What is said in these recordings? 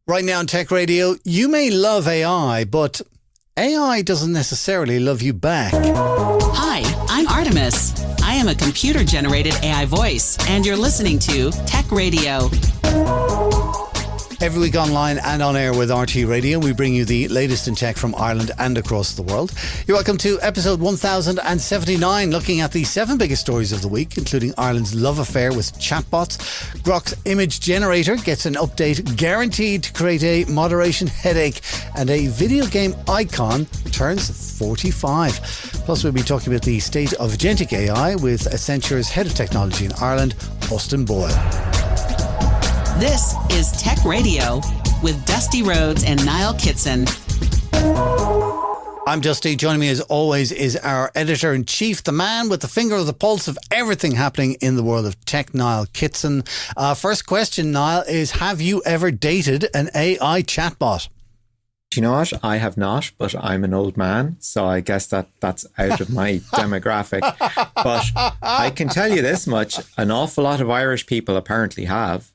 Right now on Tech Radio, you may love AI, but AI doesn't necessarily love you back. Hi, I'm Artemis. I am a computer-generated AI voice, and you're listening to Tech Radio. Every week online and on air with RT Radio, we bring you the latest in tech from Ireland and across the world. You're welcome to episode 1079, looking at the 7 biggest stories of the week, including Ireland's love affair with chatbots. Grok's image generator gets an update guaranteed to create a moderation headache, and a video game icon turns 45. Plus, we'll be talking about the state of agentic AI with Accenture's head of technology in Ireland, Austin Boyle. This is Tech Radio with Dusty Rhodes and Niall Kitson. I'm Dusty. Joining me as always is our editor-in-chief, the man with the finger of the pulse of everything happening in the world of tech, Niall Kitson. First question, Niall, is have you ever dated an AI chatbot? Do you know what? I have not, but I'm an old man, so I guess that's out of my demographic. But I can tell you this much, an awful lot of Irish people apparently have.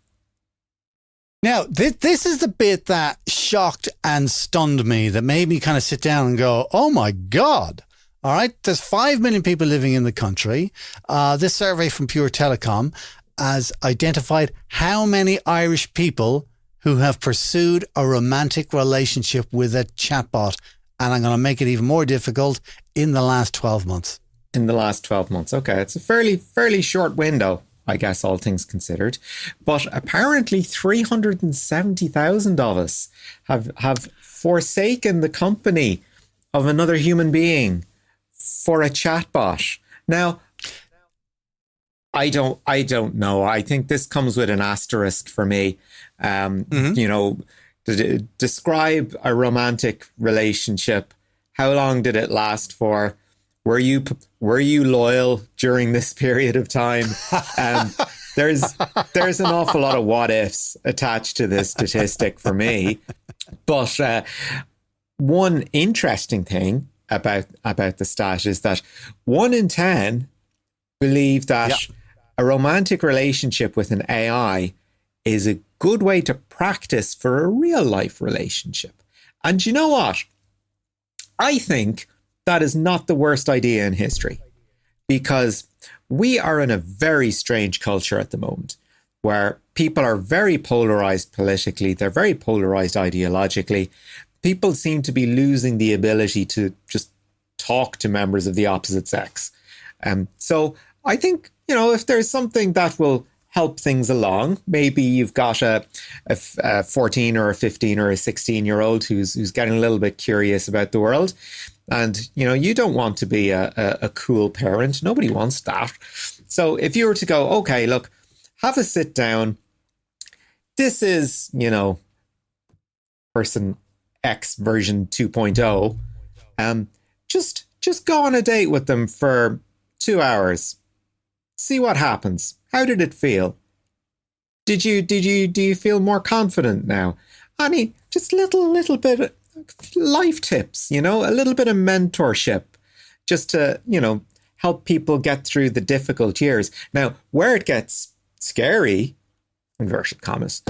Now, this is the bit that shocked and stunned me, that made me kind of sit down and go, oh my God. All right, there's 5 million people living in the country. This survey from Pure Telecom has identified how many Irish people who have pursued a romantic relationship with a chatbot. And I'm going to make it even more difficult, in the last 12 months. In the last 12 months. Okay, it's a fairly short window, I guess, all things considered. But apparently 370,000 of us have forsaken the company of another human being for a chatbot. Now, I don't know. I think this comes with an asterisk for me. You know, describe a romantic relationship. How long did it last for? Were you loyal during this period of time? There's an awful lot of what ifs attached to this statistic for me. But one interesting thing about the stat is that 1 in 10 believe that a romantic relationship with an AI is a good way to practice for a real life relationship. And you know what? I think that is not the worst idea in history, because we are in a very strange culture at the moment where people are very polarized politically. They're very polarized ideologically. People seem to be losing the ability to just talk to members of the opposite sex. So I think, you know, if there's something that will help things along, maybe you've got a 14 or a 15 or a 16-year-old who's getting a little bit curious about the world. And, you know, you don't want to be a cool parent. Nobody wants that. So if you were to go, okay, look, have a sit down. This is, you know, person X version 2.0. Just go on a date with them for 2 hours. See what happens. How did it feel? Do you feel more confident now? I mean, just little bit of life tips, you know, a little bit of mentorship, just to, you know, help people get through the difficult years. Now, where it gets scary, inverted commas,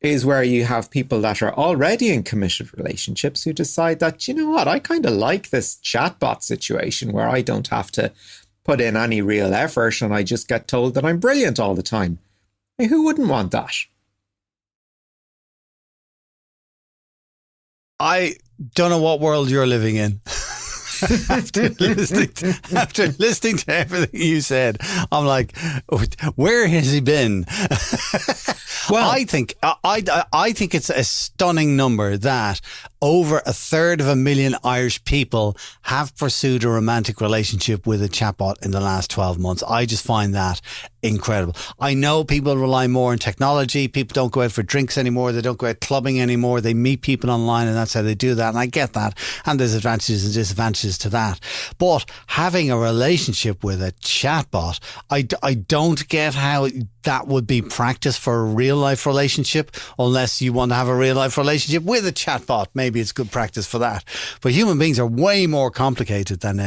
is where you have people that are already in committed relationships who decide that, you know what, I kind of like this chatbot situation where I don't have to put in any real effort and I just get told that I'm brilliant all the time. I mean, who wouldn't want that? I don't know what world you're living in. after listening to everything you said, I'm like, where has he been? Well, I think it's a stunning number that over 1/3 of a million Irish people have pursued a romantic relationship with a chatbot in the last 12 months. I just find that incredible. I know people rely more on technology. People don't go out for drinks anymore. They don't go out clubbing anymore. They meet people online and that's how they do that. And I get that. And there's advantages and disadvantages to that. But having a relationship with a chatbot, I don't get how that would be practice for a real life relationship unless you want to have a real life relationship with a chatbot. Maybe it's good practice for that. But human beings are way more complicated than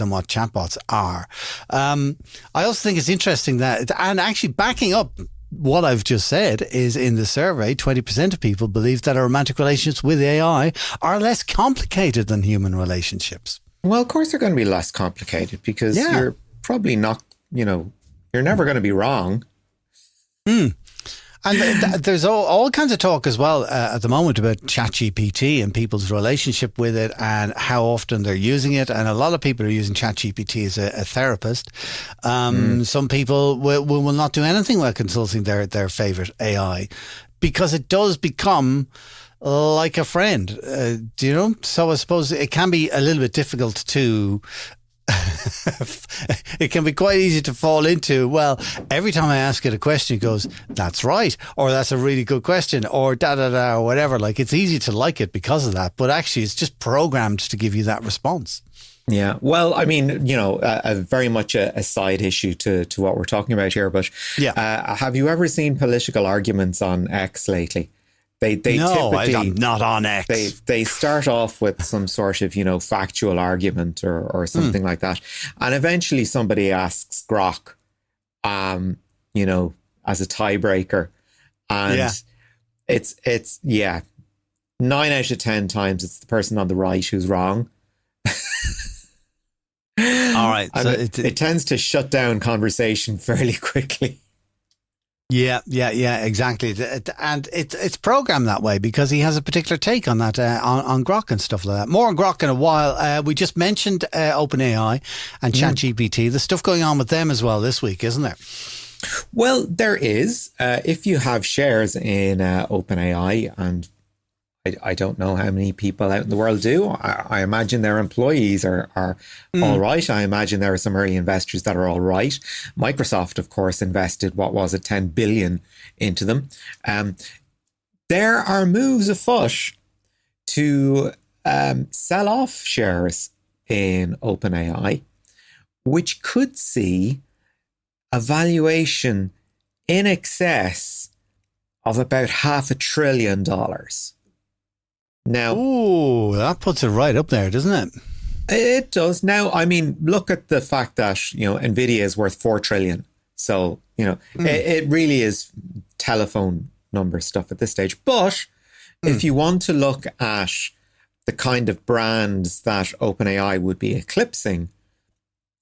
what chatbots are. I also think it's interesting that, and actually backing up what I've just said is in the survey, 20% of people believe that our romantic relationships with AI are less complicated than human relationships. Well, of course they're going to be less complicated because you're probably not, you're never going to be wrong. And there's all kinds of talk as well at the moment about ChatGPT and people's relationship with it and how often they're using it. And a lot of people are using ChatGPT as a therapist. Some people will not do anything while consulting their favorite AI because it does become like a friend, So I suppose it can be a little bit difficult to... it can be quite easy to fall into, well, every time I ask it a question, it goes, that's right, or that's a really good question, or or whatever. Like, it's easy to like it because of that, but actually it's just programmed to give you that response. Yeah. Well, I mean, very much a side issue to what we're talking about here, but have you ever seen political arguments on X lately? They no, typically, I'm not on X. They start off with some sort of, factual argument or something like that. And eventually somebody asks Grok, as a tiebreaker. And it's 9 out of 10 times it's the person on the right who's wrong. All right. So it tends to shut down conversation fairly quickly. Yeah, exactly. And it's programmed that way because he has a particular take on that, on Grok and stuff like that. More on Grok in a while. We just mentioned OpenAI and ChatGPT. There's stuff going on with them as well this week, isn't there? Well, there is. If you have shares in OpenAI, and I don't know how many people out in the world do. I imagine their employees are all right. I imagine there are some early investors that are all right. Microsoft, of course, invested, 10 billion into them. There are moves afoot to sell off shares in OpenAI, which could see a valuation in excess of about $500 billion. Now, ooh, that puts it right up there, doesn't it? It does. Now, I mean, look at the fact that, Nvidia is worth 4 trillion. So, it really is telephone number stuff at this stage. But if you want to look at the kind of brands that OpenAI would be eclipsing,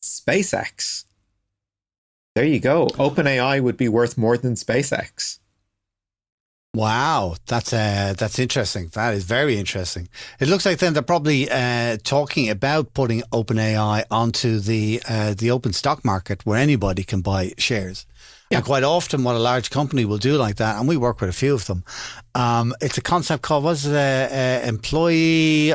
SpaceX. There you go. OpenAI would be worth more than SpaceX. Wow, that's interesting. That is very interesting. It looks like then they're probably talking about putting OpenAI onto the open stock market where anybody can buy shares. Yeah. And quite often what a large company will do like that, and we work with a few of them, it's a concept called, employee...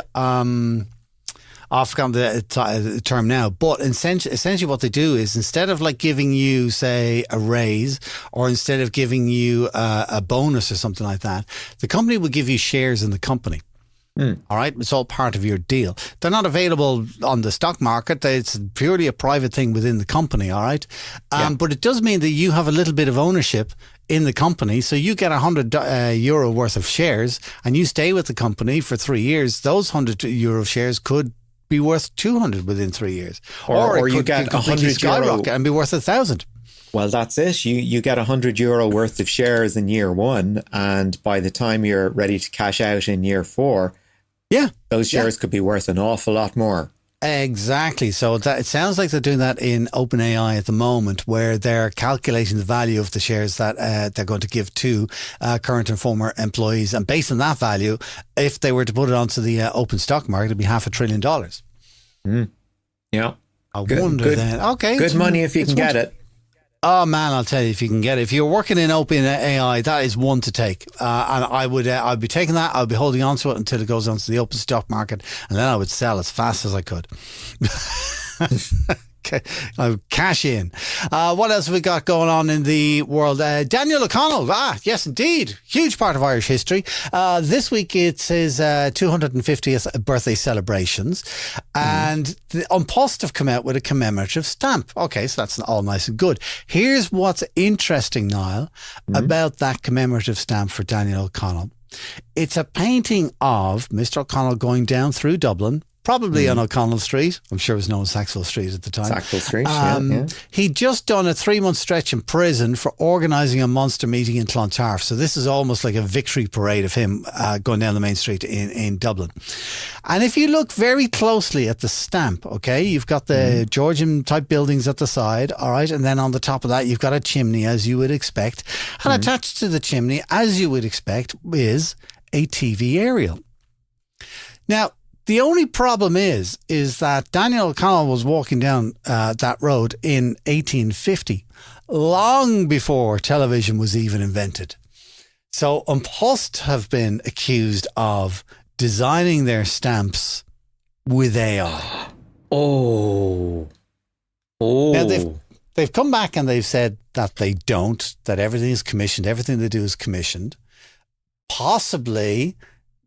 I've forgotten the term now, but essentially what they do is instead of like giving you, say, a raise or instead of giving you a bonus or something like that, the company will give you shares in the company. All right. It's all part of your deal. They're not available on the stock market. It's purely a private thing within the company. All right. But it does mean that you have a little bit of ownership in the company. So you get €100 worth of shares and you stay with the company for 3 years. Those €100 shares could be worth 200 within 3 years, or you get €100 and be worth 1,000. Well, that's it. You get €100 worth of shares in year one, and by the time you're ready to cash out in year 4, those shares could be worth an awful lot more. Exactly. So it sounds like they're doing that in OpenAI at the moment, where they're calculating the value of the shares that they're going to give to current and former employees. And based on that value, if they were to put it onto the open stock market, it'd be $500 billion. Yeah. I wonder then. Okay. Good money if you can get it. Oh man, I'll tell you, if you can get it. If you're working in OpenAI, that is one to take. And I'd be taking that. I'd be holding on to it until it goes onto the open stock market, and then I would sell as fast as I could. Okay, I'll cash in. What else have we got going on in the world? Daniel O'Connell. Yes, indeed. Huge part of Irish history. This week it's his 250th birthday celebrations. And the An Post have come out with a commemorative stamp. Okay, so that's all nice and good. Here's what's interesting, Niall, about that commemorative stamp for Daniel O'Connell. It's a painting of Mr. O'Connell going down through Dublin probably on O'Connell Street. I'm sure it was known as Sackville Street at the time. Sackville Street, yeah. He'd just done a 3-month stretch in prison for organising a monster meeting in Clontarf. So this is almost like a victory parade of him going down the main street in Dublin. And if you look very closely at the stamp, okay, you've got the Georgian type buildings at the side, all right, and then on the top of that you've got a chimney, as you would expect. And attached to the chimney, as you would expect, is a TV aerial. Now, the only problem is that Daniel O'Connell was walking down that road in 1850, long before television was even invented. So An Post have been accused of designing their stamps with AI. Oh. Now they've come back and they've said that they don't, that everything is commissioned, everything they do is commissioned. Possibly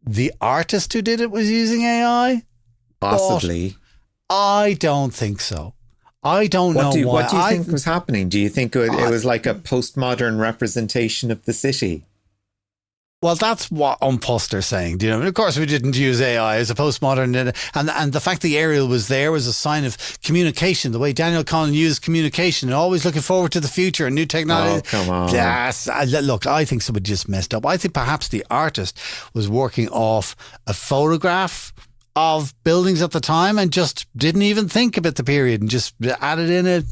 the artist who did it was using AI? Possibly. I don't think so. I don't know why. What do you think was happening? Do you think it was like a postmodern representation of the city? Well, that's what An Post are saying. You know, of course, we didn't use AI as a postmodern, and the fact the aerial was there was a sign of communication. The way Daniel O'Connell used communication and always looking forward to the future and new technology. Oh, come on! Yes, look, I think somebody just messed up. I think perhaps the artist was working off a photograph of buildings at the time and just didn't even think about the period and just added in a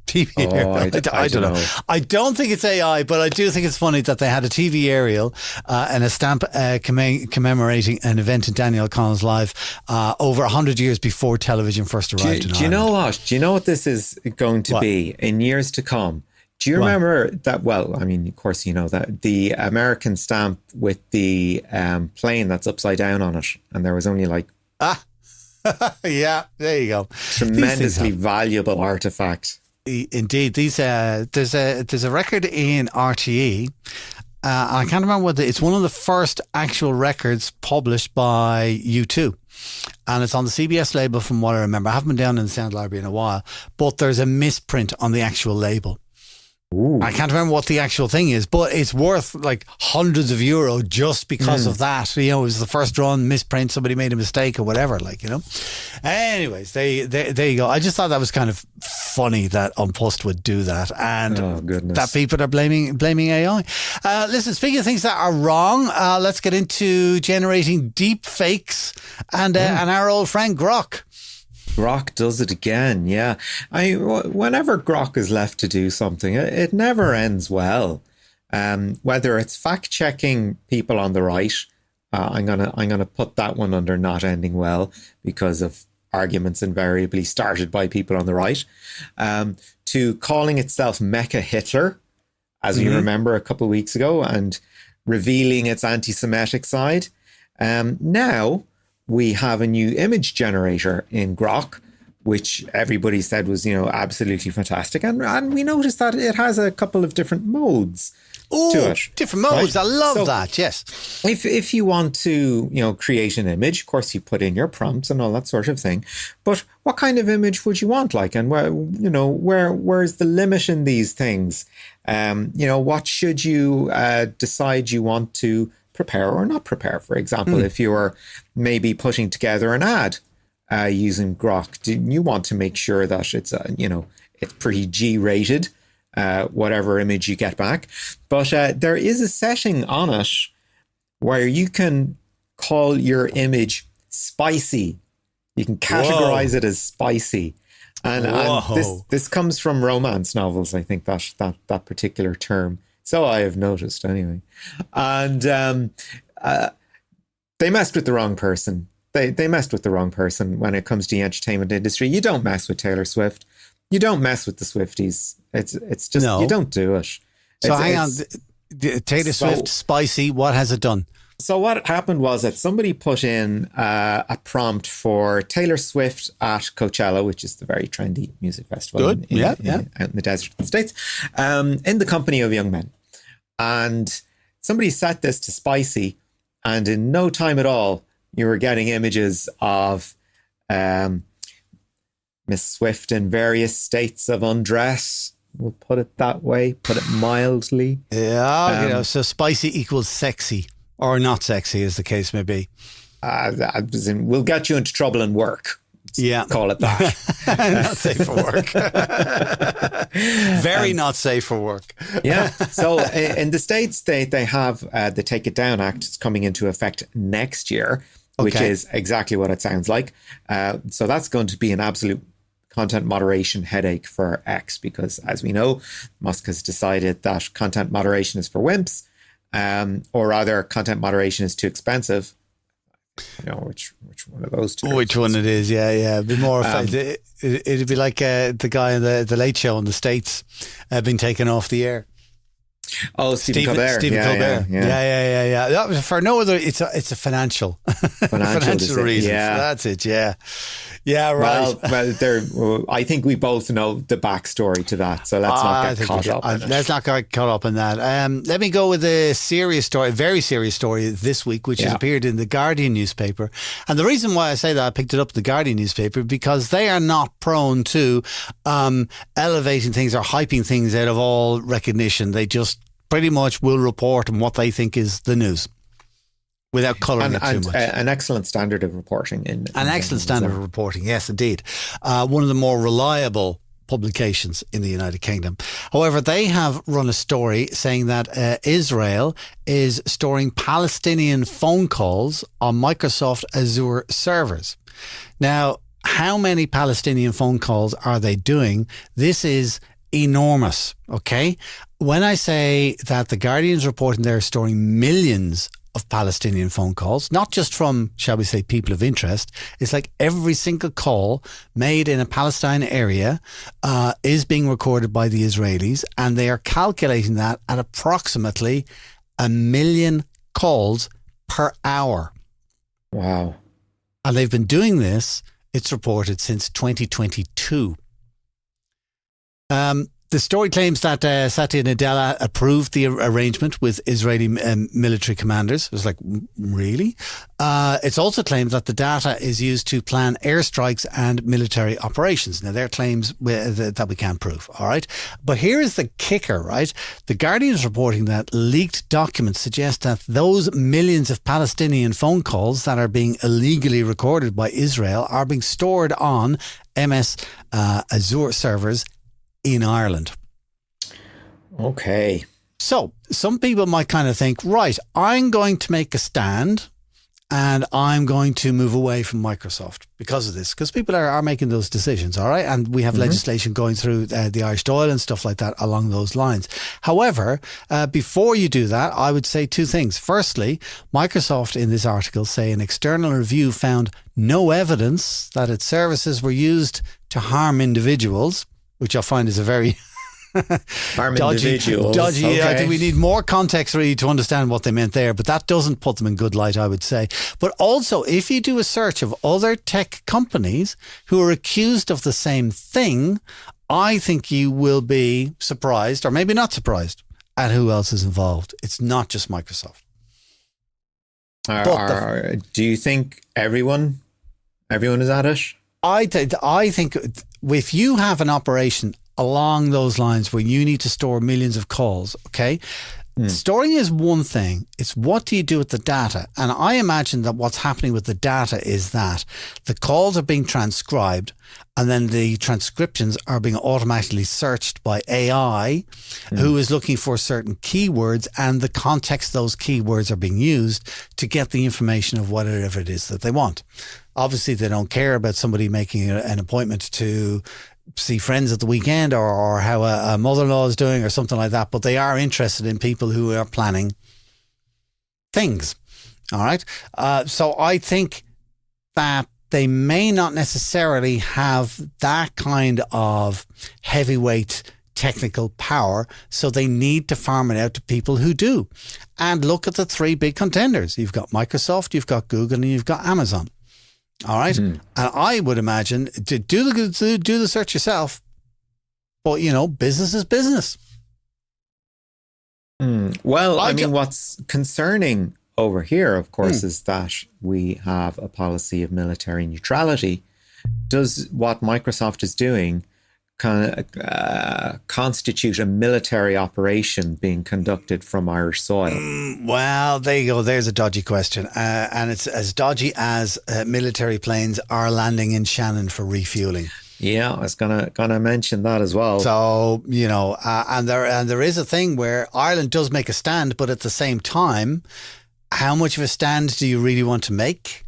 TV aerial. I don't know. I don't think it's AI, but I do think it's funny that they had a TV aerial and a stamp commemorating an event in Daniel O'Connell's life over 100 years before television first arrived in Ireland. Do you know what? Do you know what this is going to be in years to come? Do you remember that? Well, I mean, of course, you know that the American stamp with the plane that's upside down on it, and there was only like yeah, there you go. Tremendously valuable artifact. Indeed, there's a record in RTE. I can't remember what it's one of the first actual records published by U2, and it's on the CBS label from what I remember. I haven't been down in the Sound Library in a while, but there's a misprint on the actual label. Ooh. I can't remember what the actual thing is, but it's worth like hundreds of euro just because of that. You know, it was the first run misprint, somebody made a mistake or whatever, like, you know. Anyways, there you go. I just thought that was kind of funny that An Post would do that, and that people are blaming AI. Listen, speaking of things that are wrong, let's get into generating deep fakes and our old friend Grok. Grok does it again, yeah. Whenever Grok is left to do something, it never ends well. Whether it's fact checking people on the right, I'm gonna put that one under not ending well because of arguments invariably started by people on the right. To calling itself Mecha Hitler, as you remember a couple of weeks ago, and revealing its anti-Semitic side. Now we have a new image generator in Grok, which everybody said was, absolutely fantastic. And we noticed that it has a couple of different modes to it. Different modes. Right? I love that, yes. If you want to, create an image, of course, you put in your prompts and all that sort of thing. But what kind of image would you want? Like, and where's the limit in these things? What should you decide you want to prepare or not prepare? For example, if you are maybe putting together an ad using Grok, you want to make sure that it's it's pretty G-rated, whatever image you get back. But there is a setting on it where you can call your image spicy. You can categorize it as spicy. And this comes from romance novels, I think, that particular term. So I have noticed anyway. And they messed with the wrong person. They messed with the wrong person when it comes to the entertainment industry. You don't mess with Taylor Swift. You don't mess with the Swifties. It's just, you don't do it. So hang on. Taylor Swift, spicy, what has it done? So what happened was that somebody put in a prompt for Taylor Swift at Coachella, which is the very trendy music festival out in the desert of the States, in the company of young men. And somebody set this to spicy, and in no time at all, you were getting images of Miss Swift in various states of undress. We'll put it that way, put it mildly. Yeah, so spicy equals sexy, or not sexy, as the case may be. As in, we'll get you into trouble in work. Yeah. Call it that. Not safe for work. Very not safe for work. Yeah. So in the States, they have the Take It Down Act. It's coming into effect next year, which is exactly what it sounds like. So that's going to be an absolute content moderation headache for X, because as we know, Musk has decided that content moderation is for wimps, or rather content moderation is too expensive. You know, which one of those two? Which one it is? Yeah. It'd be more. It'd be like the guy in the Late Show in the States being taken off the air. Oh, Stephen Colbert. Colbert. Yeah. That was for no other. It's a financial reason. Yeah, that's it. Yeah, right. Well, I think we both know the backstory to that, so let's not get caught up. Let's not get caught up in that. Let me go with a serious story, a very serious story this week, which has appeared in the Guardian newspaper. And the reason why I say that, I picked it up in the Guardian newspaper, because they are not prone to elevating things or hyping things out of all recognition. They just pretty much will report on what they think is the news, without colouring it too much. An excellent standard of reporting. An excellent standard of reporting, yes, indeed. One of the more reliable publications in the United Kingdom. However, they have run a story saying that Israel is storing Palestinian phone calls on Microsoft Azure servers. Now, how many Palestinian phone calls are they doing? This is enormous, okay? When I say that the Guardian's reporting they're storing millions of Palestinian phone calls, not just from, shall we say, people of interest. It's like every single call made in a Palestine area is being recorded by the Israelis, and they are calculating that at approximately 1 million calls per hour. Wow. And they've been doing this, it's reported, since 2022. The story claims that Satya Nadella approved the arrangement with Israeli military commanders. It was like, really? It's also claimed that the data is used to plan airstrikes and military operations. Now, they're claims that we can't prove, all right? But here is the kicker, right? The Guardian is reporting that leaked documents suggest that those millions of Palestinian phone calls that are being illegally recorded by Israel are being stored on MS Azure servers in Ireland. Okay. So some people might kind of think, right, I'm going to make a stand and I'm going to move away from Microsoft because of this, because people are making those decisions, all right? And we have legislation going through the Irish Dáil and stuff like that along those lines. However, before you do that, I would say two things. Firstly, Microsoft in this article say an external review found no evidence that its services were used to harm individuals, which I find is a very dodgy. Okay. I think we need more context really to understand what they meant there, but that doesn't put them in good light, I would say. But also, if you do a search of other tech companies who are accused of the same thing, I think you will be surprised, or maybe not surprised, at who else is involved. It's not just Microsoft. Do you think everyone is at it? I think if you have an operation along those lines where you need to store millions of calls, okay, storing is one thing. It's what do you do with the data? And I imagine that what's happening with the data is that the calls are being transcribed and then the transcriptions are being automatically searched by AI who is looking for certain keywords, and the context those keywords are being used to get the information of whatever it is that they want. Obviously, they don't care about somebody making an appointment to see friends at the weekend or how a mother-in-law is doing or something like that, but they are interested in people who are planning things. All right. So I think that they may not necessarily have that kind of heavyweight technical power, so they need to farm it out to people who do. And look at the three big contenders. You've got Microsoft, you've got Google, and you've got Amazon. All right. And I would imagine to do the search yourself, but business is business. Well, I mean, what's concerning over here, of course, is that we have a policy of military neutrality. Does what Microsoft is doing constitute a military operation being conducted from Irish soil? Well, there you go. There's a dodgy question. And it's as dodgy as military planes are landing in Shannon for refueling. Yeah, I was gonna mention that as well. So, and there is a thing where Ireland does make a stand, but at the same time, how much of a stand do you really want to make?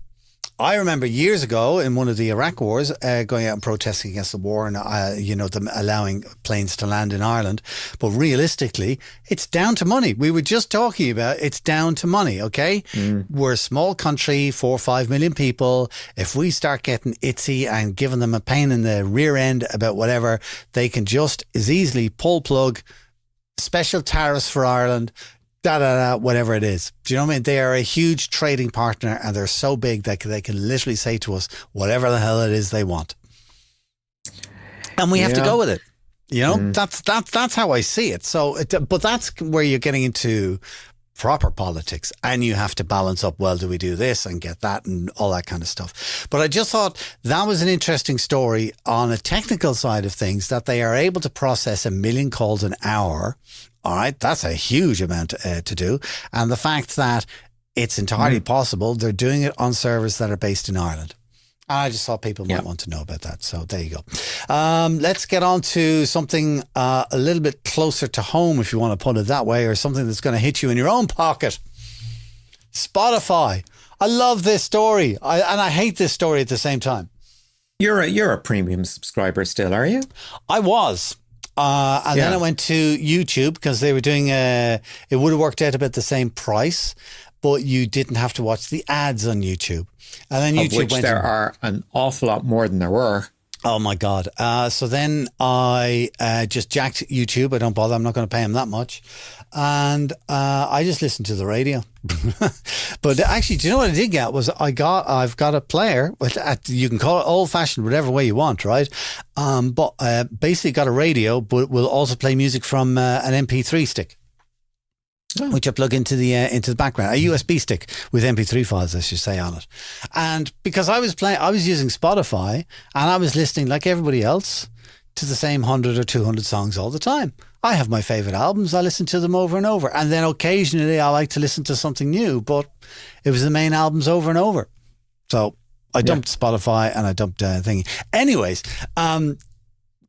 I remember years ago in one of the Iraq wars, going out and protesting against the war and, them allowing planes to land in Ireland. But realistically, it's down to money. We were just talking about it's down to money, okay? We're a small country, 4 or 5 million people. If we start getting itsy and giving them a pain in the rear end about whatever, they can just as easily pull plug, special tariffs for Ireland, whatever it is. Do you know what I mean? They are a huge trading partner and they're so big that they can literally say to us whatever the hell it is they want. And we have to go with it. That's how I see it. So, but that's where you're getting into proper politics and you have to balance up, well, do we do this and get that and all that kind of stuff. But I just thought that was an interesting story on a technical side of things, that they are able to process 1 million calls an hour. All right, that's a huge amount to do. And the fact that it's entirely possible, they're doing it on servers that are based in Ireland. I just thought people might want to know about that. So there you go. Let's get on to something a little bit closer to home, if you want to put it that way, or something that's going to hit you in your own pocket. Spotify. I love this story. And I hate this story at the same time. You're a premium subscriber still, are you? I was. Then I went to YouTube because they were doing it would have worked out about the same price, but you didn't have to watch the ads on YouTube. And then YouTube which there are an awful lot more than there were. Oh my God. So then I just jacked YouTube. I don't bother. I'm not going to pay him that much. And I just listened to the radio. But actually, do you know what I did get was I've got a player with, you can call it old fashioned, whatever way you want, right? But basically got a radio, but will also play music from an MP3 stick. Which I plug into the background, a USB stick with MP3 files, I should say, on it. And because I was using Spotify and I was listening like everybody else to the same 100 or 200 songs all the time. I have my favorite albums. I listen to them over and over. And then occasionally I like to listen to something new, but it was the main albums over and over. So I dumped Spotify and I dumped thingy. Anyways,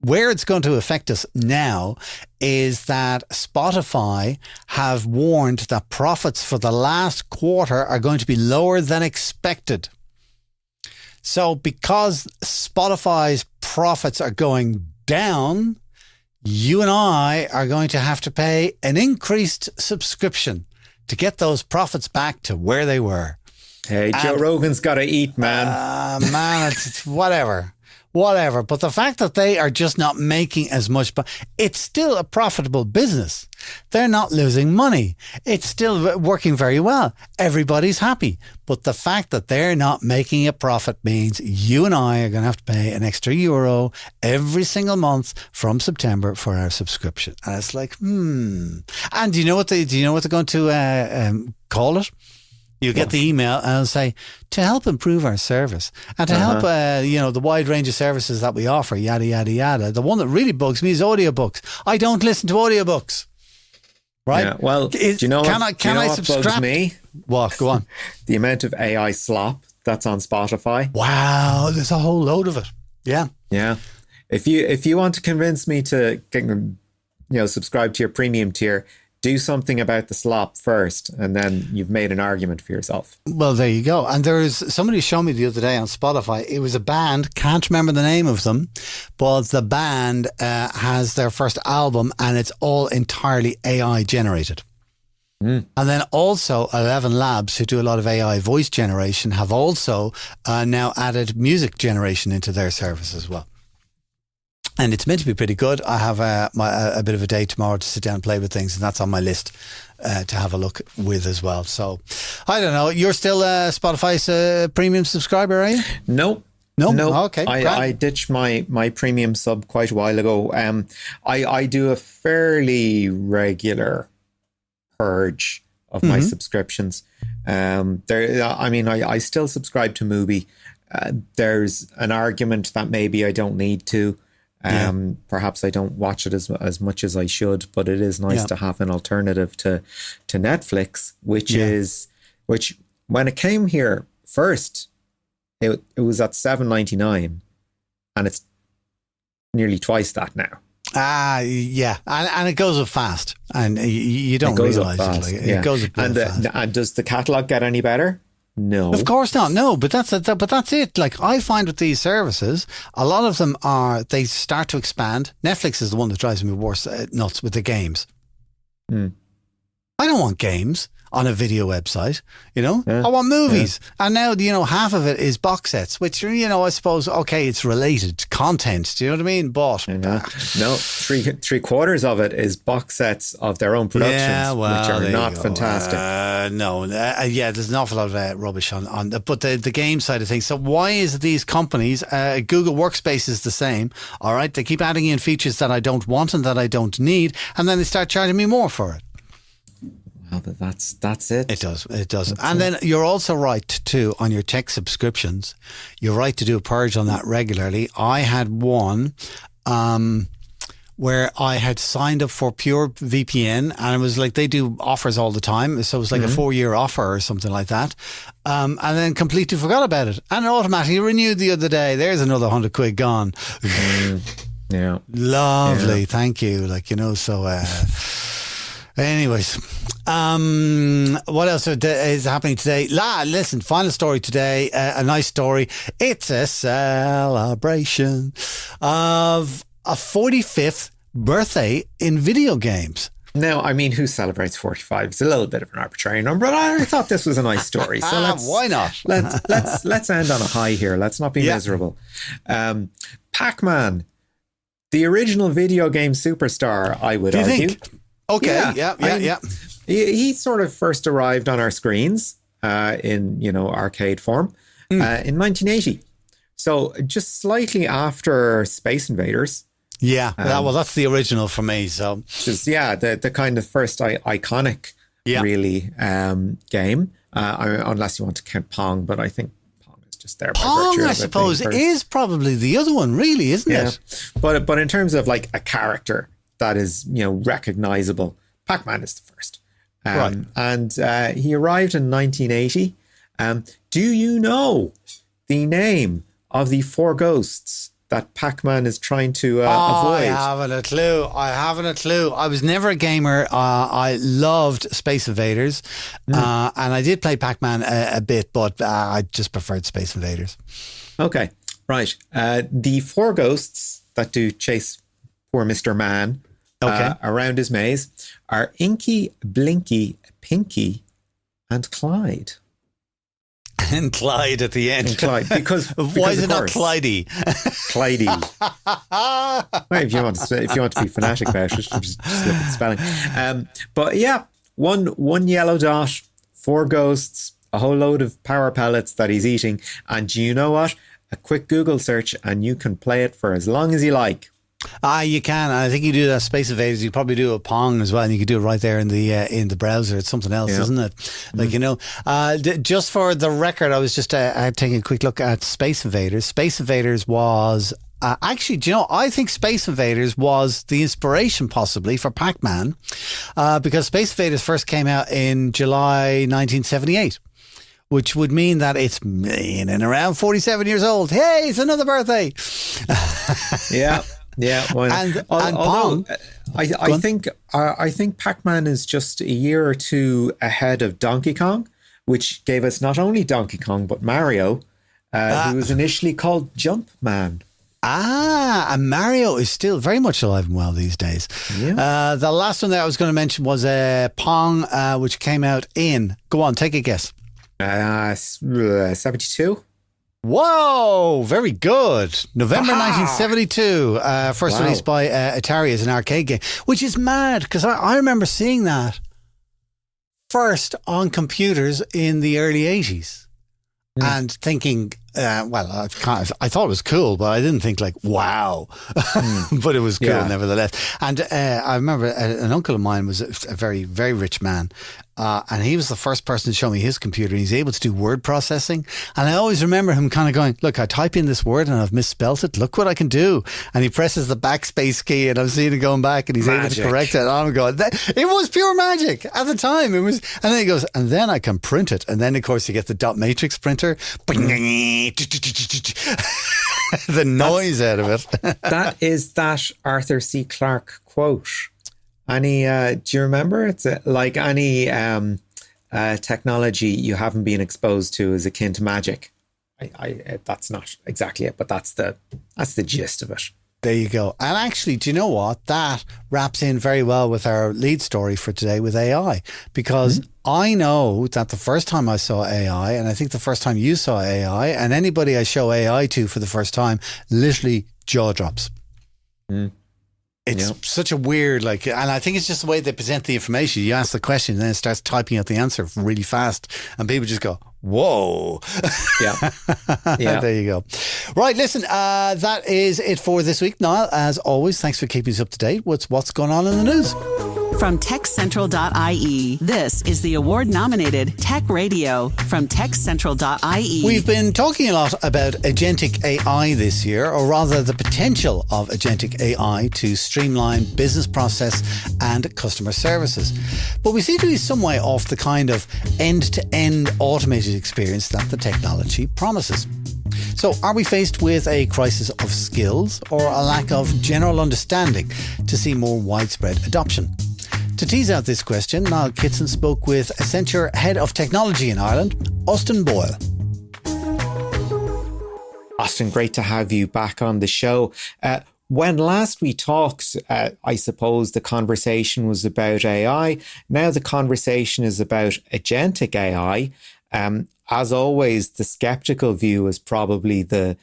where it's going to affect us now is that Spotify have warned that profits for the last quarter are going to be lower than expected. So because Spotify's profits are going down, you and I are going to have to pay an increased subscription to get those profits back to where they were. Hey, Joe Rogan's got to eat, man. Man, it's whatever. But the fact that they are just not making as much, it's still a profitable business. They're not losing money. It's still working very well. Everybody's happy. But the fact that they're not making a profit means you and I are going to have to pay an extra euro every single month from September for our subscription. And it's like, And do you know what they're going to call it? You get the email and it'll say, to help improve our service and to help, the wide range of services that we offer, yada, yada, yada. The one that really bugs me is audiobooks. I don't listen to audiobooks. Right? Yeah, well, do you know what bugs me? What? Go on. The amount of AI slop that's on Spotify. Wow, there's a whole load of it. Yeah. Yeah. If you want to convince me to subscribe to your premium tier, do something about the slop first, and then you've made an argument for yourself. Well, there you go. And there is somebody showed me the other day on Spotify. It was a band, can't remember the name of them, but the band has their first album and it's all entirely AI generated. And then also 11 Labs, who do a lot of AI voice generation, have also now added music generation into their service as well. And it's meant to be pretty good. I have a bit of a day tomorrow to sit down and play with things, and that's on my list to have a look with as well. So, I don't know. You're still Spotify's premium subscriber, are you? No. Okay. I ditched my premium sub quite a while ago. I do a fairly regular purge of my subscriptions. I still subscribe to Mubi. There's an argument that maybe I don't need to. Perhaps I don't watch it as much as I should, but it is nice to have an alternative to Netflix, which when it came here first, it was at $7.99, and it's nearly twice that now. And it goes up fast, and you don't realize it. It goes up fast. And does the catalog get any better? No, of course not. No, but that's it. Like, I find with these services, a lot of them they start to expand. Netflix is the one that drives me worse nuts with the games. I don't want games on a video website, I want movies. And now, half of it is box sets, which, I suppose, okay, it's related content. Do you know what I mean? But no, three quarters of it is box sets of their own productions, which are not fantastic. There's an awful lot of rubbish on but the game side of things. So why is these companies, Google Workspace is the same, all right? They keep adding in features that I don't want and that I don't need, and then they start charging me more for it. Well, but that's it. It does. And then you're also right too on your tech subscriptions. You're right to do a purge on that regularly. I had one where I had signed up for Pure VPN, and it was like they do offers all the time. So it was like a 4-year offer or something like that. And then completely forgot about it, and it automatically renewed the other day. There's another £100 gone. Yeah, lovely. Yeah. Thank you. So. Anyways, what else is happening today? Listen, final story today, a nice story. It's a celebration of a 45th birthday in video games. Now, I mean, who celebrates 45? It's a little bit of an arbitrary number, but I thought this was a nice story. So why not? let's end on a high here. Let's not be miserable. Pac-Man, the original video game superstar, I would argue. Think? Okay, yeah. He sort of first arrived on our screens in, arcade form in 1980. So just slightly after Space Invaders. Yeah, that's the original for me. So just the kind of first iconic really game, unless you want to count Pong, but I think Pong is just there. Pong, I suppose, is probably the other one, really, isn't it? But in terms of like a character that is, recognizable, Pac-Man is the first. Right. And he arrived in 1980. Do you know the name of the 4 ghosts that Pac-Man is trying to avoid? I haven't a clue. I was never a gamer. I loved Space Invaders. And I did play Pac-Man a bit, but I just preferred Space Invaders. Okay, right. The 4 ghosts that do chase poor Mr. Man around his maze are Inky, Blinky, Pinky, and Clyde. And Clyde at the end. And Clyde, because why is it not Clydey? Clydey. Well, if you want to be fanatic about it, just look at the spelling. But yeah, one yellow dot, 4 ghosts, a whole load of power pellets that he's eating, and you know what? A quick Google search and you can play it for as long as you like. You can. I think you do that Space Invaders. You probably do a Pong as well, and you can do it right there in the browser. It's something else, isn't it? Like just for the record, I was just taking a quick look at Space Invaders. Space Invaders was actually, do you know? I think Space Invaders was the inspiration possibly for Pac-Man, because Space Invaders first came out in July 1978. Which would mean that it's in and around 47 years old. Hey, it's another birthday. Yeah. Well, and Pong. I think Pac-Man is just a year or two ahead of Donkey Kong, which gave us not only Donkey Kong but Mario, who was initially called Jumpman. And Mario is still very much alive and well these days. Yeah. The last one that I was going to mention was Pong, which came out in. Go on, take a guess. 72. Whoa, very good. November 1972, first released by Atari as an arcade game, which is mad because I remember seeing that first on computers in the early 80s and thinking, I thought it was cool, but I didn't think like, wow, but it was cool nevertheless. And I remember an uncle of mine was a very, very rich man. And he was the first person to show me his computer. He's able to do word processing. And I always remember him kind of going, look, I type in this word and I've misspelt it. Look what I can do. And he presses the backspace key and I'm seeing it going back and he's able to correct it. And I'm going, it was pure magic at the time. It was, and then he goes, and then I can print it. And then, of course, you get the dot matrix printer. The noise out of it. That is that Arthur C. Clarke quote. Any, do you remember? It's like any technology you haven't been exposed to is akin to magic. That's not exactly it, but that's the gist of it. There you go. And actually, do you know what? That wraps in very well with our lead story for today with AI, because I know that the first time I saw AI, and I think the first time you saw AI, and anybody I show AI to for the first time, literally jaw drops. It's such a weird, and I think it's just the way they present the information. You ask the question and then it starts typing out the answer really fast and people just go, whoa. Yeah. There you go. Right, listen, that is it for this week. Niall, as always, thanks for keeping us up to date with what's going on in the news. From TechCentral.ie, this is the award-nominated Tech Radio from TechCentral.ie. We've been talking a lot about agentic AI this year, or rather the potential of agentic AI to streamline business process and customer services. But we seem to be some way off the kind of end-to-end automated experience that the technology promises. So are we faced with a crisis of skills or a lack of general understanding to see more widespread adoption? To tease out this question, Niall Kitson spoke with Accenture Head of Technology in Ireland, Austin Boyle. Austin, great to have you back on the show. When last we talked, I suppose the conversation was about AI. Now the conversation is about agentic AI. As always, the skeptical view is probably the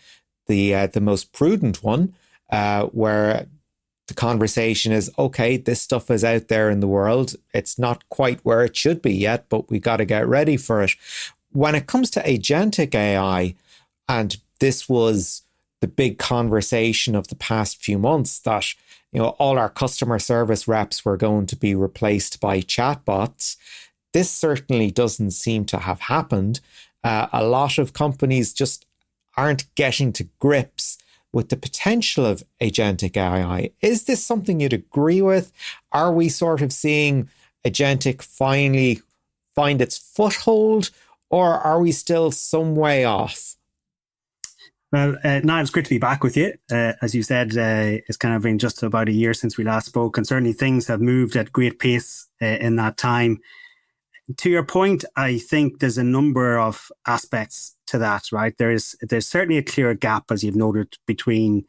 most prudent one, where the conversation is, okay, this stuff is out there in the world. It's not quite where it should be yet, but we got to get ready for it. When it comes to agentic AI, and this was the big conversation of the past few months, that all our customer service reps were going to be replaced by chatbots. This certainly doesn't seem to have happened. A lot of companies just aren't getting to grips with the potential of agentic AI. Is this something you'd agree with? Are we sort of seeing agentic finally find its foothold, or are we still some way off? Well, Niall, it's great to be back with you. As you said, it's kind of been just about a year since we last spoke, and certainly things have moved at great pace in that time. To your point, I think there's a number of aspects to that, right? There's certainly a clear gap, as you've noted, between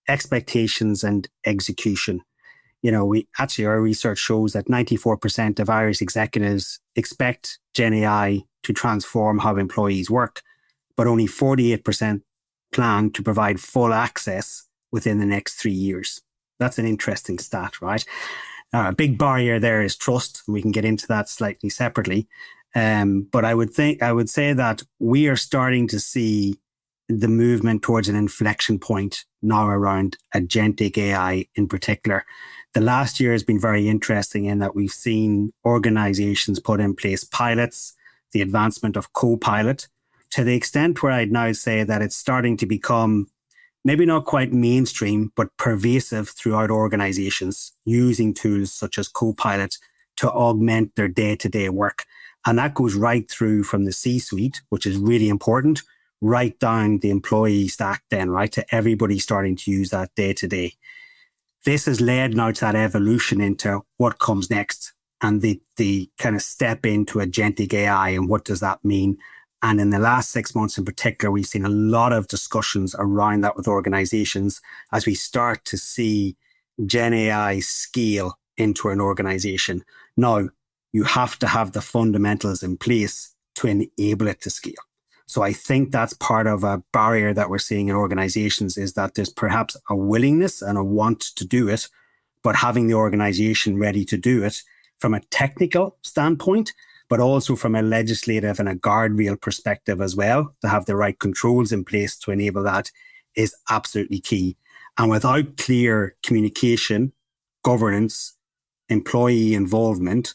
expectations and execution. Our research shows that 94% of Irish executives expect Gen AI to transform how employees work, but only 48% plan to provide full access within the next 3 years. That's an interesting stat, right? A big barrier there is trust. We can get into that slightly separately. But I would say that we are starting to see the movement towards an inflection point now around agentic AI in particular. The last year has been very interesting in that we've seen organizations put in place pilots, the advancement of Copilot, to the extent where I'd now say that it's starting to become maybe not quite mainstream, but pervasive throughout organizations, using tools such as Copilot to augment their day-to-day work. And that goes right through from the C-suite, which is really important, right down the employee stack then, right, to everybody starting to use that day-to-day. This has led now to that evolution into what comes next and the kind of step into agentic AI and what does that mean. And in the last 6 months in particular, we've seen a lot of discussions around that with organizations as we start to see Gen AI scale into an organization. Now, you have to have the fundamentals in place to enable it to scale. So I think that's part of a barrier that we're seeing in organizations, is that there's perhaps a willingness and a want to do it, but having the organization ready to do it from a technical standpoint, but also from a legislative and a guardrail perspective as well, to have the right controls in place to enable that is absolutely key. And without clear communication, governance, employee involvement,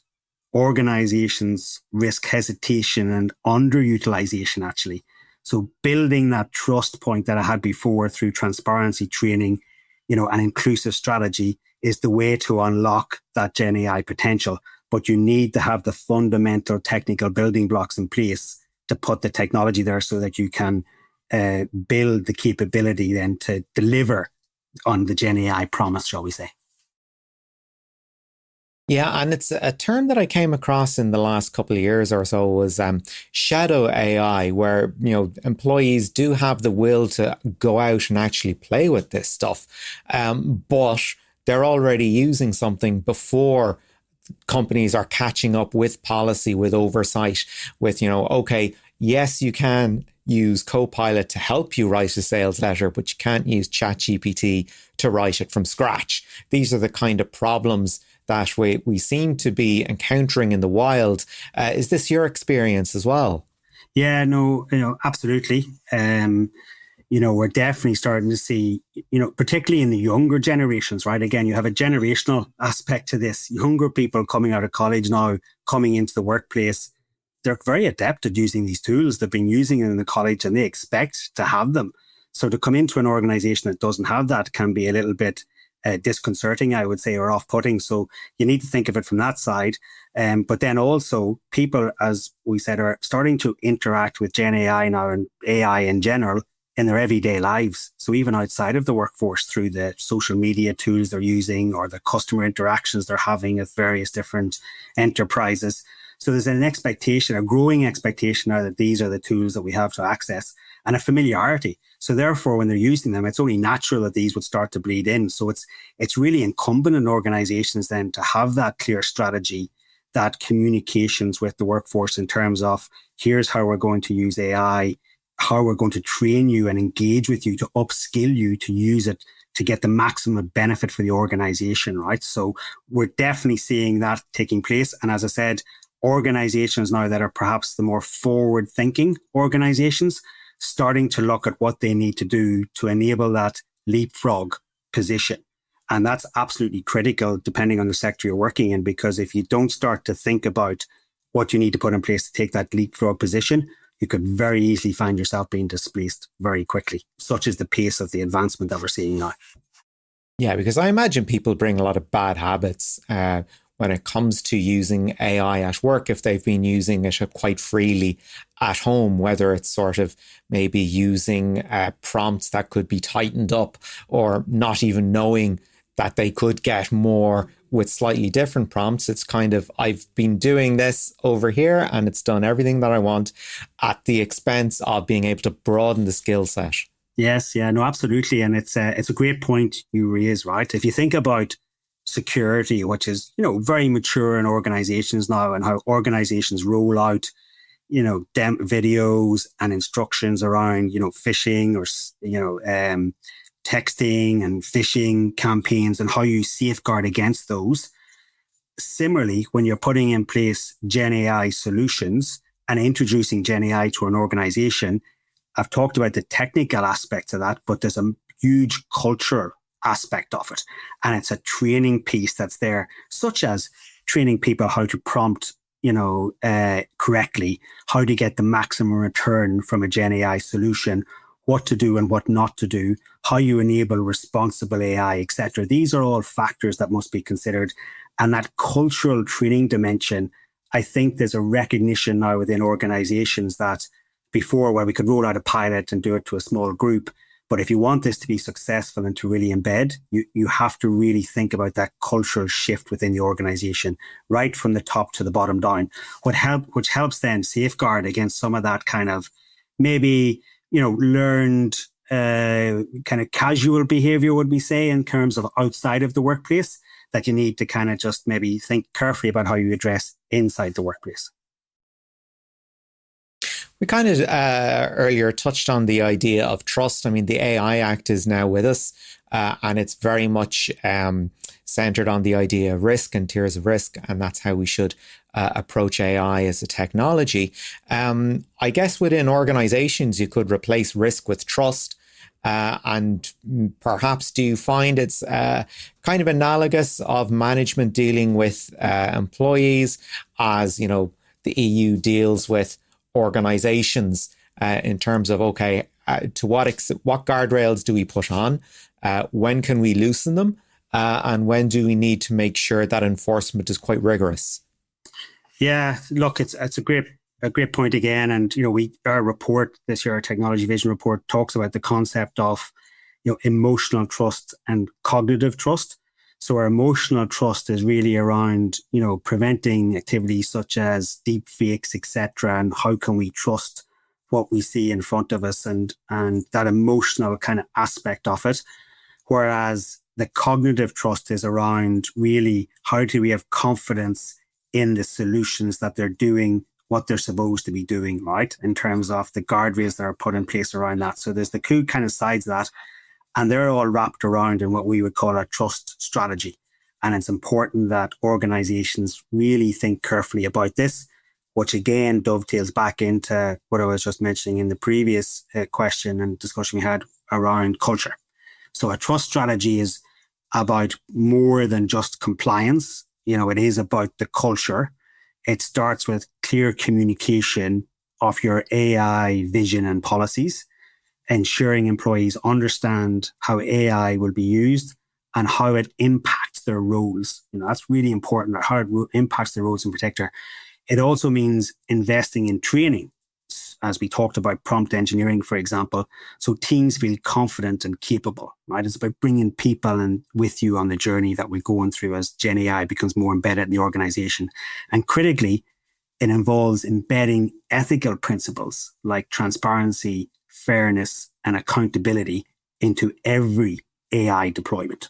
organizations risk hesitation and underutilization, actually. So building that trust point that I had before through transparency training, an inclusive strategy is the way to unlock that Gen AI potential. But you need to have the fundamental technical building blocks in place to put the technology there so that you can build the capability then to deliver on the Gen AI promise, shall we say. Yeah, and it's a term that I came across in the last couple of years or so was shadow AI, where employees do have the will to go out and actually play with this stuff, but they're already using something before companies are catching up with policy, with oversight, with okay, yes, you can use Copilot to help you write a sales letter, but you can't use ChatGPT to write it from scratch. These are the kind of problems that we seem to be encountering in the wild. Is this your experience as well? Yeah, no, absolutely. We're definitely starting to see, particularly in the younger generations, right? Again, you have a generational aspect to this. Younger people coming out of college now, coming into the workplace, they're very adept at using these tools. They've been using them in the college and they expect to have them. So to come into an organization that doesn't have that can be a little bit disconcerting, I would say, or off-putting. So you need to think of it from that side. But then also people, as we said, are starting to interact with Gen AI now and AI in general in their everyday lives. So even outside of the workforce, through the social media tools they're using or the customer interactions they're having with various different enterprises. So there's an expectation, a growing expectation now that these are the tools that we have to access, and a familiarity. So therefore, when they're using them, it's only natural that these would start to bleed in. So it's really incumbent on organizations then to have that clear strategy, that communications with the workforce in terms of here's how we're going to use AI, how we're going to train you and engage with you to upskill you to use it to get the maximum benefit for the organization, right? So we're definitely seeing that taking place. And as I said, organizations now that are perhaps the more forward-thinking organizations starting to look at what they need to do to enable that leapfrog position. And that's absolutely critical depending on the sector you're working in, because if you don't start to think about what you need to put in place to take that leapfrog position, you could very easily find yourself being displaced very quickly. Such is the pace of the advancement that we're seeing now. Yeah, because I imagine people bring a lot of bad habits when it comes to using AI at work, if they've been using it quite freely at home, whether it's sort of maybe using prompts that could be tightened up or not even knowing that they could get more with slightly different prompts. It's kind of, I've been doing this over here and it's done everything that I want at the expense of being able to broaden the skill set. Yes, yeah, no, absolutely. And it's a great point you raise, right? If you think about security, which is, very mature in organizations now, and how organizations roll out, videos and instructions around, phishing or, texting and phishing campaigns and how you safeguard against those. Similarly, when you're putting in place Gen AI solutions and introducing Gen AI to an organization, I've talked about the technical aspects of that, but there's a huge cultural aspect of it. And it's a training piece that's there, such as training people how to prompt, correctly, how to get the maximum return from a Gen AI solution, what to do and what not to do, how you enable responsible AI, etc. These are all factors that must be considered. And that cultural training dimension, I think there's a recognition now within organizations that before, where we could roll out a pilot and do it to a small group. But if you want this to be successful and to really embed, you have to really think about that cultural shift within the organization, right from the top to the bottom down, which helps then safeguard against some of that kind of maybe, learned kind of casual behavior, would we say, in terms of outside of the workplace, that you need to kind of just maybe think carefully about how you address inside the workplace. We kind of earlier touched on the idea of trust. I mean, the AI Act is now with us, and it's very much centered on the idea of risk and tiers of risk, and that's how we should approach AI as a technology. I guess within organizations, you could replace risk with trust. And perhaps do you find it's kind of analogous of management dealing with employees as, you know, the EU deals with organizations in terms of, okay, to what guardrails do we put on? When can we loosen them? And when do we need to make sure that enforcement is quite rigorous? Yeah, look, it's a great point again. And, you know, our report this year, our Technology Vision report, talks about the concept of, you know, emotional trust and cognitive trust. So our emotional trust is really around, you know, preventing activities such as deep fakes, etc. And how can we trust what we see in front of us and that emotional kind of aspect of it. Whereas the cognitive trust is around really how do we have confidence in the solutions that they're doing what they're supposed to be doing, right? In terms of the guardrails that are put in place around that. So there's the two kind of sides of that, and they're all wrapped around in what we would call a trust strategy. And it's important that organizations really think carefully about this, which again dovetails back into what I was just mentioning in the previous question and discussion we had around culture. So a trust strategy is about more than just compliance. You know, it is about the culture. It starts with clear communication of your AI vision and policies, ensuring employees understand how AI will be used and how it impacts their roles. You know, that's really important, how it impacts their roles in particular. It also means investing in training, as we talked about prompt engineering, for example, so teams feel confident and capable, right? It's about bringing people and with you on the journey that we're going through as Gen AI becomes more embedded in the organization. And critically, it involves embedding ethical principles like transparency, fairness, and accountability into every AI deployment.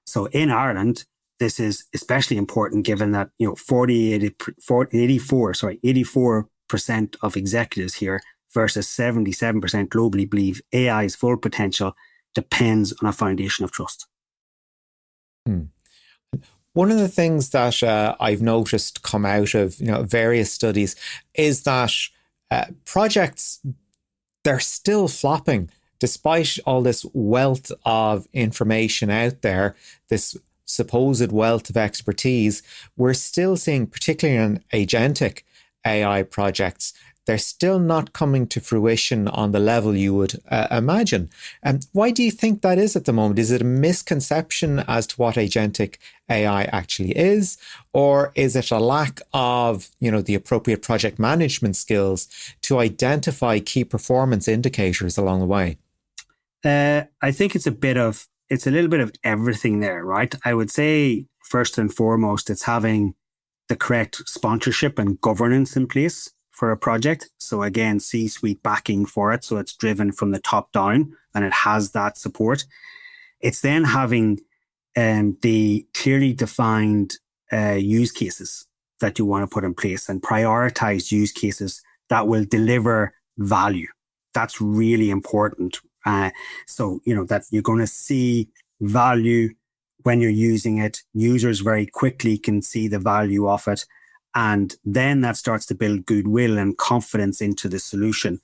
So in Ireland, this is especially important given that, you know, 84% of executives here versus 77% globally believe AI's full potential depends on a foundation of trust. One of the things that I've noticed come out of, you know, various studies is that projects, they're still flopping despite all this wealth of information out there, this supposed wealth of expertise. We're still seeing, particularly on agentic AI projects, they're still not coming to fruition on the level you would imagine. And why do you think that is at the moment? Is it a misconception as to what agentic AI actually is? Or is it a lack of, you know, the appropriate project management skills to identify key performance indicators along the way? I think it's a little bit of everything there, right? I would say first and foremost, it's having the correct sponsorship and governance in place for a project. So again, C-suite backing for it. So it's driven from the top down and it has that support. It's then having the clearly defined use cases that you want to put in place and prioritize use cases that will deliver value. That's really important. So, you know, that you're going to see value when you're using it. Users very quickly can see the value of it. And then that starts to build goodwill and confidence into the solution,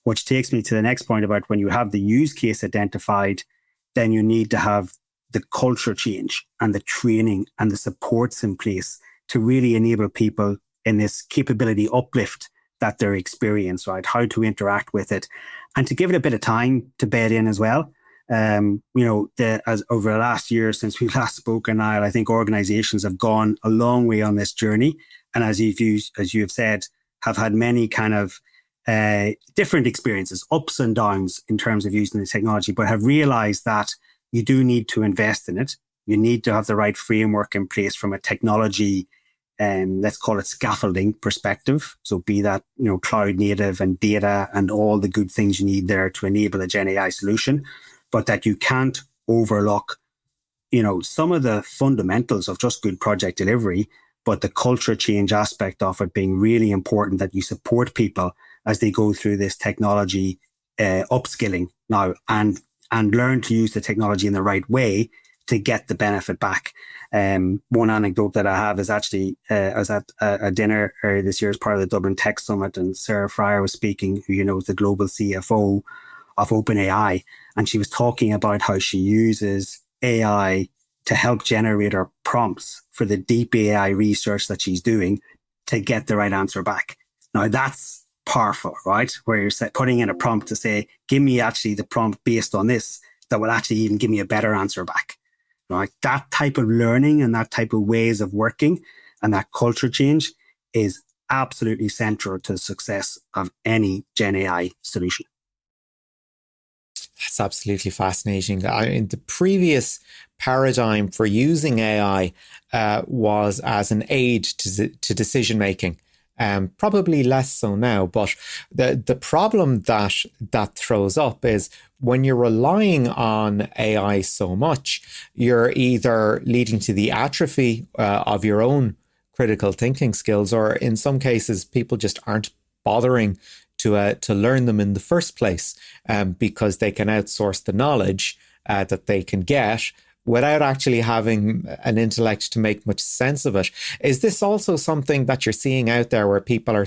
which takes me to the next point about when you have the use case identified, then you need to have the culture change and the training and the supports in place to really enable people in this capability uplift that they're experiencing, right? How to interact with it and to give it a bit of time to bed in as well. You know, as over the last year since we last spoke, and I think organizations have gone a long way on this journey. And as you have said, have had many kind of different experiences, ups and downs in terms of using the technology, but have realized that you do need to invest in it. You need to have the right framework in place from a technology, let's call it scaffolding perspective. So be that, you know, cloud native and data and all the good things you need there to enable a Gen AI solution, but that you can't overlook, you know, some of the fundamentals of just good project delivery, but the culture change aspect of it being really important, that you support people as they go through this technology upskilling now and learn to use the technology in the right way to get the benefit back. One anecdote that I have is actually, I was at a dinner earlier this year as part of the Dublin Tech Summit, and Sarah Fryer was speaking, who is the global CFO of OpenAI, and she was talking about how she uses AI to help generate her prompts for the deep AI research that she's doing to get the right answer back. Now that's powerful, right? Where you're putting in a prompt to say, give me actually the prompt based on this that will actually even give me a better answer back. Right? That type of learning and that type of ways of working and that culture change is absolutely central to the success of any Gen AI solution. That's absolutely fascinating. The previous paradigm for using AI was as an aid to decision making. Probably less so now, but the problem that throws up is when you're relying on AI so much, you're either leading to the atrophy of your own critical thinking skills, or in some cases, people just aren't bothering to learn them in the first place because they can outsource the knowledge that they can get without actually having an intellect to make much sense of it. Is this also something that you're seeing out there where people are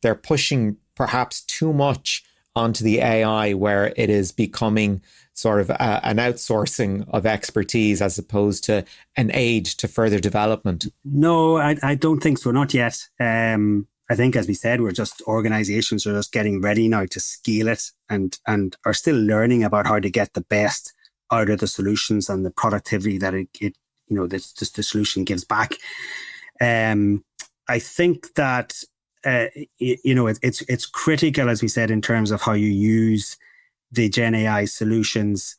they're pushing perhaps too much onto the AI, where it is becoming an outsourcing of expertise as opposed to an aid to further development? No, I don't think so. Not yet. I think, as we said, organizations are just getting ready now to scale it and are still learning about how to get the best out of the solutions and the productivity that the solution gives back. I think that it's critical, as we said, in terms of how you use the Gen AI solutions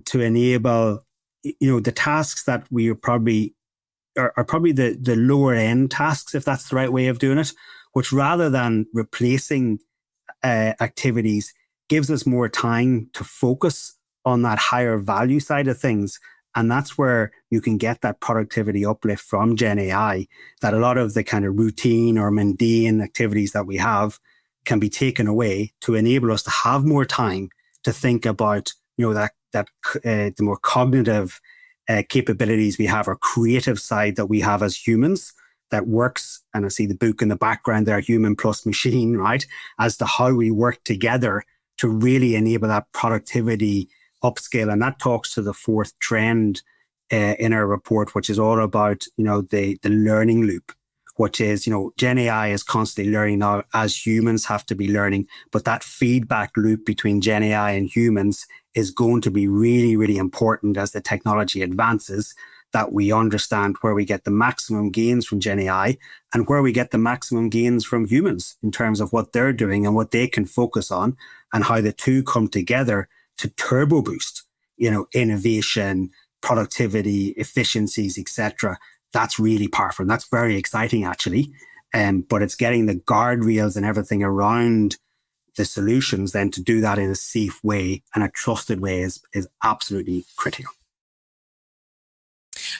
to enable the tasks that we are probably the lower end tasks, if that's the right way of doing it, which rather than replacing activities gives us more time to focus on that higher value side of things. And that's where you can get that productivity uplift from Gen AI, that a lot of the kind of routine or mundane activities that we have can be taken away to enable us to have more time to think about, the more cognitive capabilities we have, or creative side that we have as humans that works. And I see the book in the background there, Human Plus Machine, right? As to how we work together to really enable that productivity upscale. And that talks to the fourth trend in our report, which is all about, the learning loop, which is, Gen AI is constantly learning now as humans have to be learning. But that feedback loop between Gen AI and humans is going to be really, really important as the technology advances, that we understand where we get the maximum gains from Gen AI and where we get the maximum gains from humans in terms of what they're doing and what they can focus on, and how the two come together to turbo boost, innovation, productivity, efficiencies, etc. That's really powerful. And that's very exciting, actually. But it's getting the guardrails and everything around the solutions then to do that in a safe way and a trusted way is absolutely critical.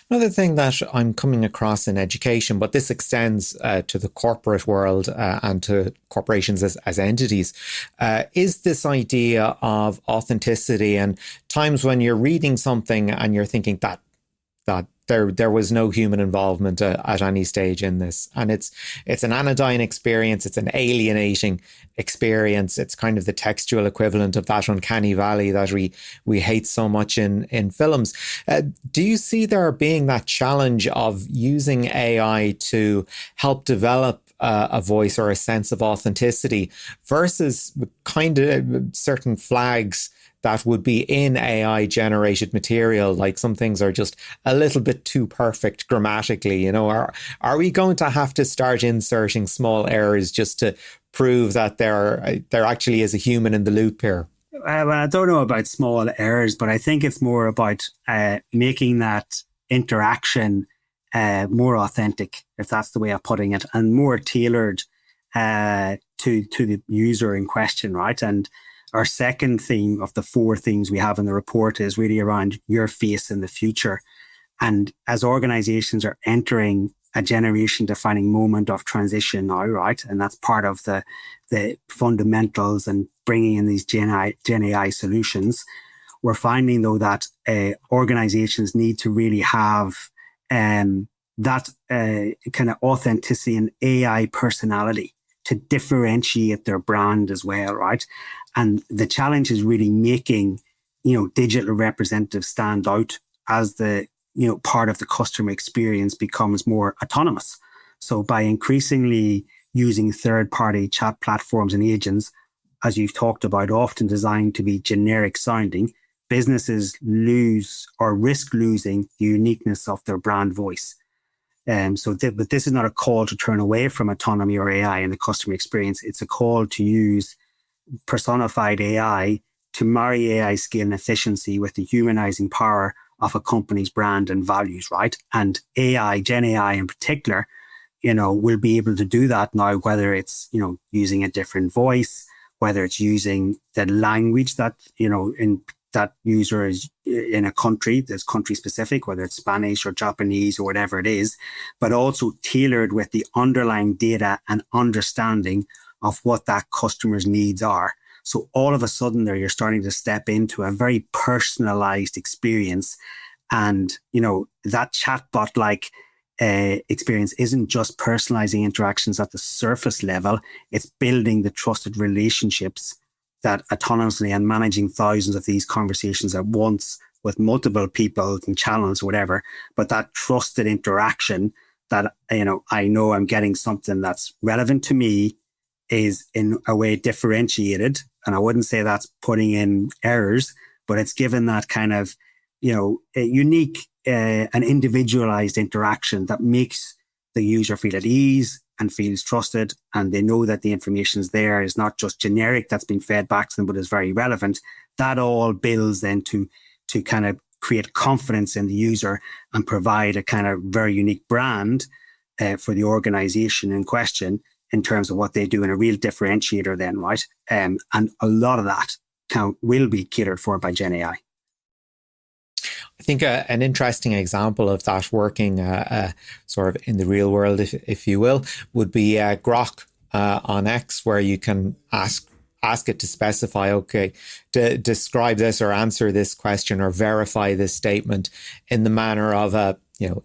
Another thing that I'm coming across in education, but this extends to the corporate world and to corporations as entities, is this idea of authenticity, and times when you're reading something and you're thinking that there was no human involvement at any stage in this. And it's an anodyne experience. It's an alienating experience. It's kind of the textual equivalent of that uncanny valley that we hate so much in films. Do you see there being that challenge of using AI to help develop a voice or a sense of authenticity versus kind of certain flags that would be in AI generated material, like some things are just a little bit too perfect grammatically, are we going to have to start inserting small errors just to prove that there actually is a human in the loop here? Well, I don't know about small errors, but I think it's more about making that interaction more authentic, if that's the way of putting it, and more tailored to the user in question, right? And our second theme of the four themes we have in the report is really around your face in the future. And as organizations are entering a generation-defining moment of transition now, right? And that's part of the fundamentals and bringing in these Gen AI solutions. We're finding, though, that organizations need to really have that kind of authenticity and AI personality to differentiate their brand as well, right? And the challenge is really making, digital representatives stand out as the, part of the customer experience becomes more autonomous. So by increasingly using third-party chat platforms and agents, as you've talked about, often designed to be generic sounding, businesses lose or risk losing the uniqueness of their brand voice. But this is not a call to turn away from autonomy or AI in the customer experience. It's a call to use personified AI to marry AI skill and efficiency with the humanizing power of a company's brand and values, right? And AI, Gen AI in particular, will be able to do that now, whether it's, using a different voice, whether it's using the language that, in that user is in a country that's country specific, whether it's Spanish or Japanese or whatever it is, but also tailored with the underlying data and understanding of what that customer's needs are. So all of a sudden there, you're starting to step into a very personalized experience. And, that chatbot-like experience isn't just personalizing interactions at the surface level. It's building the trusted relationships that autonomously and managing thousands of these conversations at once with multiple people and channels or whatever. But that trusted interaction that, I know I'm getting something that's relevant to me is in a way differentiated. And I wouldn't say that's putting in errors, but it's given that kind of, a unique and individualized interaction that makes the user feel at ease and feels trusted, and they know that the information is there, is not just generic that's been fed back to them, but is very relevant. That all builds then to kind of create confidence in the user and provide a kind of very unique brand for the organization in question in terms of what they do, and a real differentiator then, right? And a lot of that will be catered for by Gen AI. I think an interesting example of that working sort of in the real world, if you will, would be Grok on X, where you can ask it to specify, okay, to describe this or answer this question or verify this statement in the manner of a,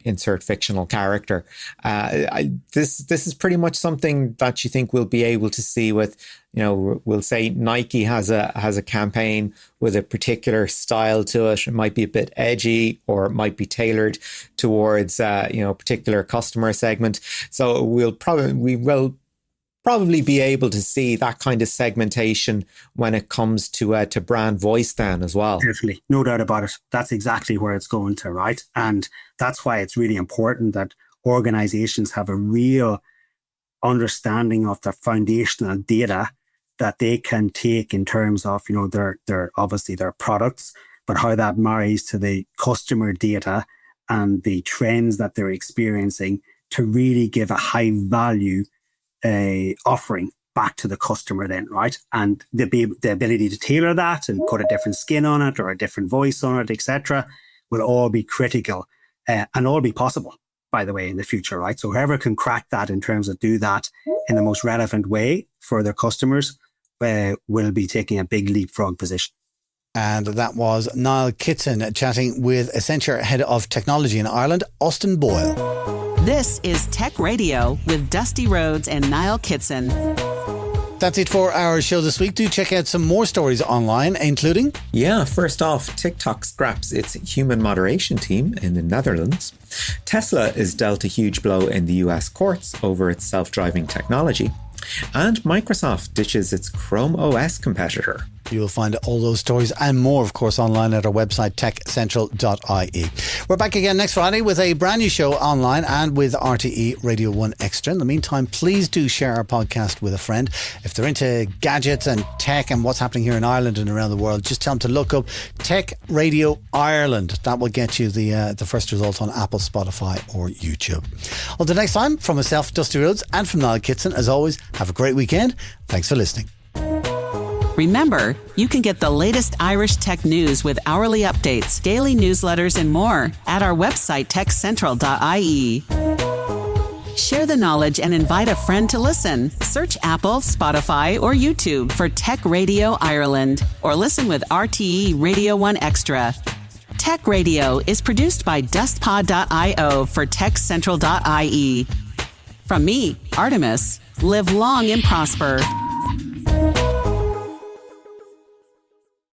insert fictional character. This is pretty much something that you think we'll be able to see with, we'll say Nike has a campaign with a particular style to it. It might be a bit edgy, or it might be tailored towards, particular customer segment. So we will probably be able to see that kind of segmentation when it comes to brand voice then as well. Definitely, no doubt about it. That's exactly where it's going to, right? And that's why it's really important that organizations have a real understanding of the foundational data that they can take in terms of, their obviously their products, but how that marries to the customer data and the trends that they're experiencing to really give a high value offering back to the customer then, right? And the ability to tailor that and put a different skin on it or a different voice on it, etc., will all be critical and all be possible, by the way, in the future, right? So whoever can crack that in terms of do that in the most relevant way for their customers will be taking a big leapfrog position. And that was Niall Kitson chatting with Accenture Head of Technology in Ireland, Austin Boyle. This is Tech Radio with Dusty Rhodes and Niall Kitson. That's it for our show this week. Do check out some more stories online, including... Yeah, first off, TikTok scraps its human moderation team in the Netherlands. Tesla is dealt a huge blow in the US courts over its self-driving technology. And Microsoft ditches its Chrome OS competitor. You'll find all those stories and more, of course, online at our website, techcentral.ie. We're back again next Friday with a brand new show online and with RTE Radio 1 Extra. In the meantime, please do share our podcast with a friend. If they're into gadgets and tech and what's happening here in Ireland and around the world, just tell them to look up Tech Radio Ireland. That will get you the first results on Apple, Spotify or YouTube. Until next time, from myself, Dusty Rhodes, and from Niall Kitson, as always, have a great weekend. Thanks for listening. Remember, you can get the latest Irish tech news with hourly updates, daily newsletters, and more at our website, techcentral.ie. Share the knowledge and invite a friend to listen. Search Apple, Spotify, or YouTube for Tech Radio Ireland, or listen with RTE Radio 1 Extra. Tech Radio is produced by dustpod.io for techcentral.ie. From me, Artemis, live long and prosper.